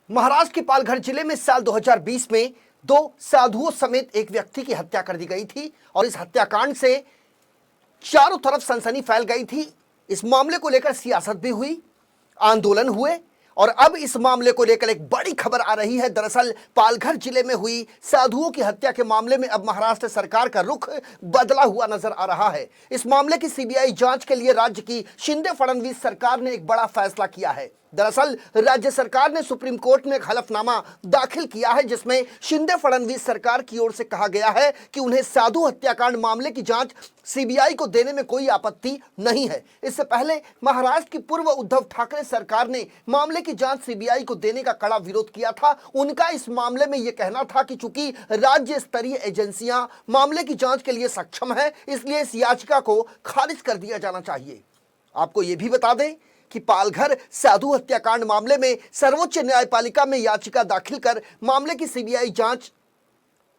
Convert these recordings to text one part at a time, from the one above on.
महाराष्ट्र के पालघर जिले में साल 2020 में दो साधुओं समेत एक व्यक्ति की हत्या कर दी गई थी और इस हत्याकांड से चारों तरफ सनसनी फैल गई थी। इस मामले को लेकर सियासत भी हुई, आंदोलन हुए और अब इस मामले को लेकर एक बड़ी खबर आ रही है। दरअसल पालघर जिले में हुई साधुओं की हत्या के मामले में अब महाराष्ट्र सरकार का रुख बदला हुआ नजर आ रहा है। इस मामले की सीबीआई जांच के लिए राज्य की शिंदे फडणवीस सरकार ने एक बड़ा फैसला किया है। दरअसल राज्य सरकार ने सुप्रीम कोर्ट में एक हलफनामा दाखिल किया है जिसमें शिंदे फडणवीस सरकार की ओर से कहा गया है कि उन्हें साधु हत्याकांड मामले की जांच सीबीआई को देने में कोई आपत्ति नहीं है। इससे पहले महाराष्ट्र की पूर्व उद्धव ठाकरे सरकार ने मामले की जांच सीबीआई को देने का कड़ा विरोध किया था। उनका इस मामले में यह कहना था कि चूंकि राज्य स्तरीय एजेंसियां मामले की जांच के लिए सक्षम है, इसलिए इस याचिका को खारिज कर दिया जाना चाहिए। आपको यह भी बता दें कि पालघर साधु हत्याकांड मामले में सर्वोच्च न्यायपालिका में याचिका दाखिल कर मामले की सीबीआई जांच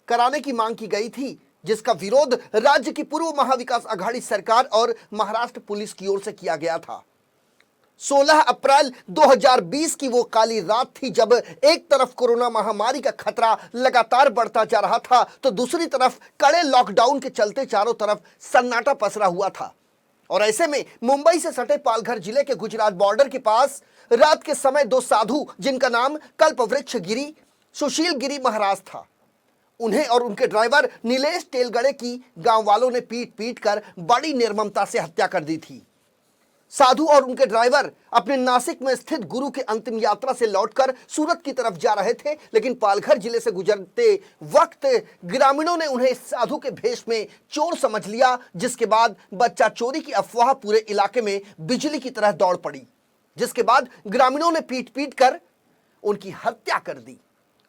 कराने की मांग की गई थी, जिसका विरोध राज्य की पूर्व महाविकास आघाड़ी सरकार और महाराष्ट्र पुलिस की ओर से किया गया था। 16 अप्रैल 2020 की वो काली रात थी जब एक तरफ कोरोना महामारी का खतरा लगातार बढ़ता जा रहा था तो दूसरी तरफ कड़े लॉकडाउन के चलते चारों तरफ सन्नाटा पसरा हुआ था। और ऐसे में मुंबई से सटे पालघर जिले के गुजरात बॉर्डर के पास रात के समय दो साधु, जिनका नाम कल्पवृक्ष गिरी सुशील गिरी महाराज था, उन्हें और उनके ड्राइवर नीलेश तेलगड़े की गांव वालों ने पीट पीट कर बड़ी निर्ममता से हत्या कर दी थी। साधु और उनके ड्राइवर अपने नासिक में स्थित गुरु के अंतिम यात्रा से लौटकर सूरत की तरफ जा रहे थे, लेकिन पालघर जिले से गुजरते वक्त ग्रामीणों ने उन्हें साधु के भेष में चोर समझ लिया, जिसके बाद बच्चा चोरी की अफवाह पूरे इलाके में बिजली की तरह दौड़ पड़ी, जिसके बाद ग्रामीणों ने पीट पीट कर उनकी हत्या कर दी।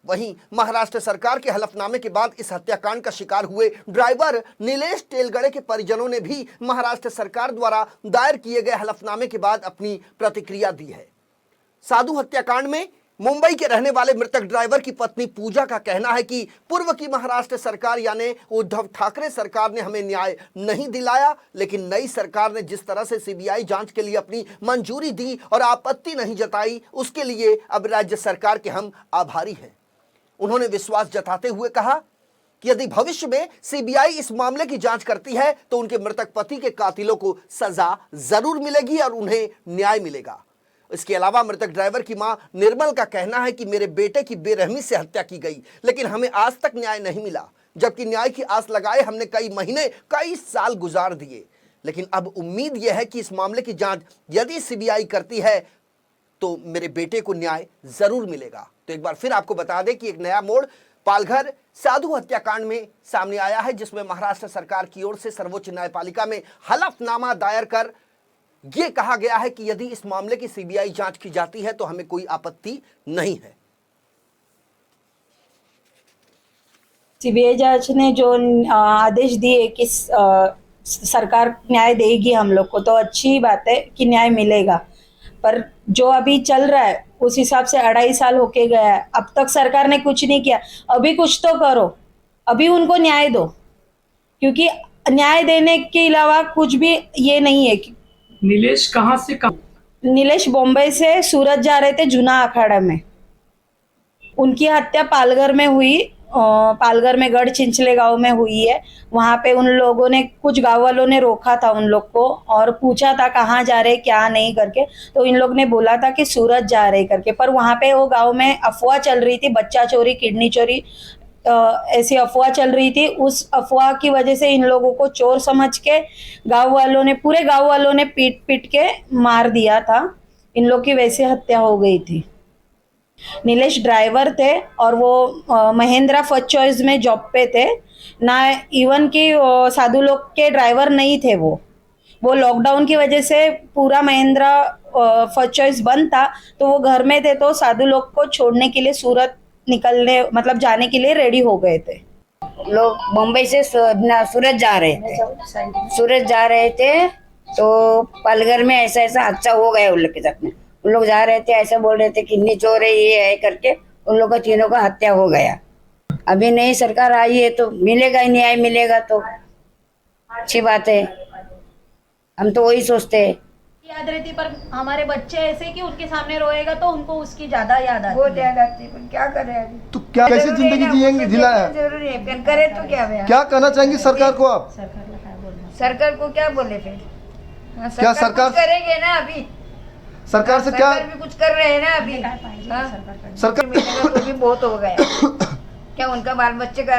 वहीं महाराष्ट्र सरकार के हलफनामे के बाद इस हत्याकांड का शिकार हुए ड्राइवर नीलेश तेलगड़े के परिजनों ने भी महाराष्ट्र सरकार द्वारा दायर किए गए हलफनामे के बाद अपनी प्रतिक्रिया दी है। साधु हत्याकांड में मुंबई के रहने वाले मृतक ड्राइवर की पत्नी पूजा का कहना है कि पूर्व की महाराष्ट्र सरकार यानी उद्धव ठाकरे सरकार ने हमें न्याय नहीं दिलाया, लेकिन नई सरकार ने जिस तरह से सीबीआई जांच के लिए अपनी मंजूरी दी और आपत्ति नहीं जताई, उसके लिए अब राज्य सरकार के हम आभारी हैं। उन्होंने विश्वास जताते हुए कहा कि यदि भविष्य में सीबीआई इस मामले की जांच करती है तो उनके मृतक पति के कातिलों को सजा जरूर मिलेगी और उन्हें न्याय मिलेगा। इसके अलावा मृतक ड्राइवर की मां निर्मल का कहना है कि मेरे बेटे की बेरहमी से हत्या की गई, लेकिन हमें आज तक न्याय नहीं मिला, जबकि न्याय की आस लगाए हमने कई महीने कई साल गुजार दिए। लेकिन अब उम्मीद यह है कि इस मामले की जांच यदि सीबीआई करती है तो मेरे बेटे को न्याय जरूर मिलेगा। तो एक बार फिर आपको बता दें कि एक नया मोड़ पालघर साधु हत्याकांड में सामने आया है, जिसमें महाराष्ट्र सरकार की ओर से सर्वोच्च न्यायपालिका में हलफनामा दायर कर यह कहा गया है कि यदि इस मामले की सीबीआई जांच की जाती है तो हमें कोई आपत्ति नहीं है। सीबीआई जांच ने जो आदेश दिए कि सरकार न्याय देगी हम लोग को, तो अच्छी बात है कि न्याय मिलेगा। पर जो अभी चल रहा है उस हिसाब से 2.5 साल होके गया है, अब तक सरकार ने कुछ नहीं किया। अभी कुछ तो करो, अभी उनको न्याय दो, क्योंकि न्याय देने के अलावा कुछ भी ये नहीं है। नीलेश कहाँ से नीलेश बॉम्बे से सूरत जा रहे थे जूना अखाड़ा में। उनकी हत्या पालघर में हुई, पालघर में गढ़ चिंचले गांव में हुई है। वहां पे उन लोगों ने, कुछ गांव वालों ने रोका था उन लोग को और पूछा था कहाँ जा रहे क्या नहीं करके, तो इन लोग ने बोला था कि सूरत जा रहे करके। पर वहां पे वो गांव में अफवाह चल रही थी, बच्चा चोरी, किडनी चोरी, ऐसी अफवाह चल रही थी। उस अफवाह की वजह से इन लोगों को चोर समझ के गाँव वालों ने, पूरे गाँव वालों ने पीट पीट के मार दिया था। इन लोग की वैसे हत्या हो गई थी। नीलेश ड्राइवर थे और वो महिंद्रा फर्स्ट चॉइस में जॉब पे थे ना, इवन कि साधु लोग के ड्राइवर नहीं थे। वो लॉकडाउन की वजह से पूरा महिंद्रा फर्स्ट चॉइस बंद था, तो वो घर में थे, तो साधु लोग को छोड़ने के लिए सूरत निकलने, मतलब जाने के लिए रेडी हो गए थे। लोग मुंबई से सूरत जा रहे थे, तो पालघर में ऐसा ऐसा हादसा हो गया उन लोग के साथ में। उन लोग जा रहे थे, ऐसा बोल रहे थे किडनी चोर है, ये है करके उन लोगों का तीनों का हत्या हो गया। अभी नई सरकार आई है तो मिलेगा ही, न्याय मिलेगा तो अच्छी बात है। हम तो वही सोचते हैं याद रहती, पर हमारे बच्चे ऐसे कि उनके सामने रोएगा तो उनको उसकी ज्यादा याद आती बहुत है। याद आती है, पर क्या करें अभी। तो क्या कैसे जरूरी है जिंदगी ना, जिएंगे वो सब जिला देखना जरूरी है, फिर करे तो क्या हुआ? क्या कहना चाहेंगे सरकार को आप? सरकारला काय बोलणार? सरकार को क्या बोले फिर? हाँ, क्या कुछ करेंगे ना अभी? सरकार से क्या सरकार भी कुछ कर रहे हैं ना अभी। काय पाहिजे हाँ? सरकारकडे? सरकार मिलेगा तो भी बहुत हो गया। क्या उनका बाल बच्चे का